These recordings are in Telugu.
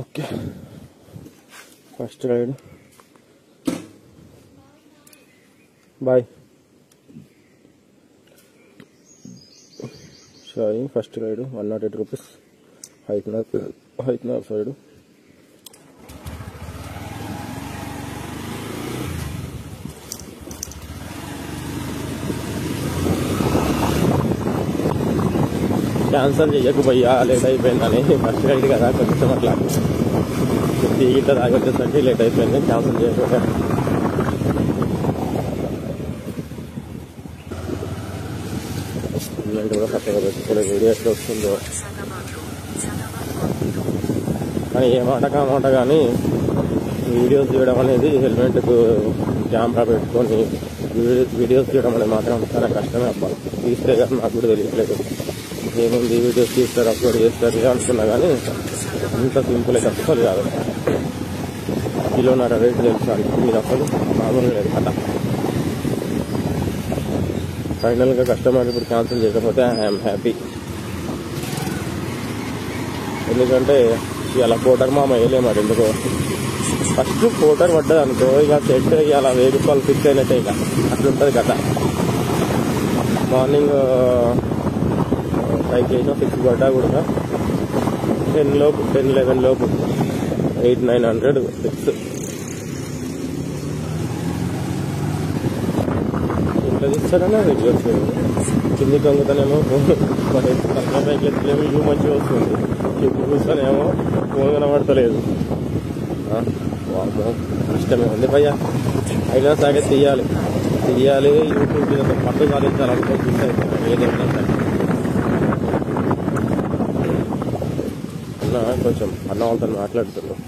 ఓకే, ఫస్ట్ రైడ్ బాయ్. షాయి ఫస్ట్ రైడ్ 108 రూపీస్. హైట్నర్ సైడ్ క్యాన్సల్ చెయ్యకు భయ్యా, లేట్ అయిపోయిందని. ఫస్ట్ రైడ్ కదా, కొంచెం అట్లా టీ గిట్ట తాగి వచ్చేసరికి లేట్ అయిపోయింది. క్యాన్సల్ చేయకపోతే కూడా కరెక్ట్గా పెట్టుకోలేదు. వీడియో ఎట్లా వస్తుందో కానీ ఏమాట కానీ వీడియోస్ తీయడం అనేది హెల్మెట్కు కెమెరా పెట్టుకొని వీడియోస్ తీయడం అనేది మాత్రం చాలా కష్టమే అవ్వాలి. తీస్తే కానీ నాకు కూడా తెలియట్లేదు. ఏముంది వీడియోస్ తీస్తారు, అప్లోడ్ చేస్తారు అనుకున్నా కానీ ఇంత సింపుల్ అయితే అసలు కాదు. కిలోన్నర రేటు తెలుసా మీరు, అసలు మామూలుగా లేదు కదా. ఫైనల్గా కస్టమర్ ఇప్పుడు క్యాన్సిల్ చేయకపోతే ఐఎమ్ హ్యాపీ. ఎందుకంటే ఇలా కోటర్ మామ వేయలేమాట. ఎందుకో ఫస్ట్ కోటర్ పడ్డది అనుకో, ఇక సెట్ ఇలా 1000 రూపాయలు ఫిక్స్ అయినట్టే. ఇక అట్లుంటుంది కదా. మార్నింగ్ 5 కేజీ 6 పడ్డా కూడా 10 లోపు 10-11 లోపు 800-900 ఫిక్స్. ఇంట్లో తీస్తారన్నా రెడీ వచ్చేది. కిందికి వంగుతానేమో మరి పైకి ఎత్తులేమో వ్యూ మంచిగా వస్తుంది. ఇప్పుడు చూస్తానేమో ఫోన్ కనబడతలేదు. ఇష్టమే ఉంది భయ్యా. అయినా సరే తీయాలి. యూట్యూబ్ మీద పట్టు సాధించాలనుకో ఫిక్స్ అయిపోయింది. ఏదైనా సరే కొంచెం అన్న వాళ్ళతో మాట్లాడుతున్నాం.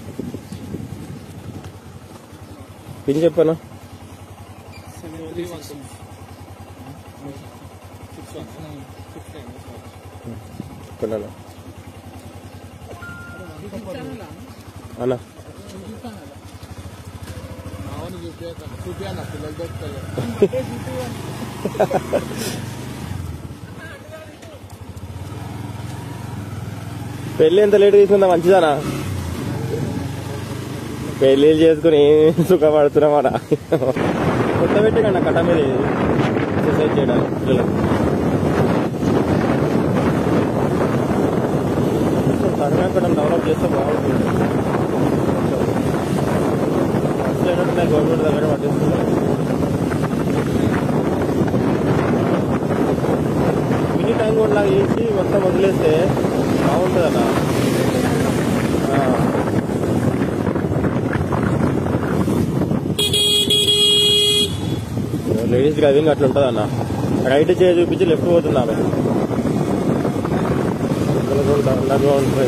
పిన్ చెప్పానా? అన్నా పెళ్ళి ఎంత లేట్ తీసుకుందా మంచిదానా? పెళ్ళిళ్ళు చేసుకుని సుఖపడుతున్నామా? కొత్త పెట్టినా కట్ట మీద ఎక్సర్సైజ్ చేయడానికి పిల్లలకు సర్వేపడం డెవలప్ చేస్తే బాగుంటుంది. గవర్నమెంట్ దగ్గర పట్టిస్తున్నారు. మినీ టైం కూడా లాగా చేసి మొత్తం వదిలేస్తే బాగుంటుంది అన్న. లేడీస్ డ్రైవింగ్ అట్లా ఉంటుంది అన్న. రైట్ చేయి చూపించి లెఫ్ట్ పోతుంది ఆమె. అండర్గా ఉంటుంది.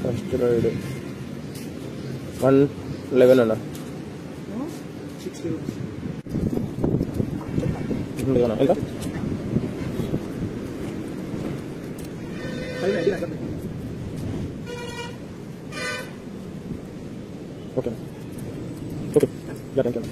ఫస్ట్ రైడ్ 111 అన్న. ఇంకా ఓకే థ్యాంక్ యూ.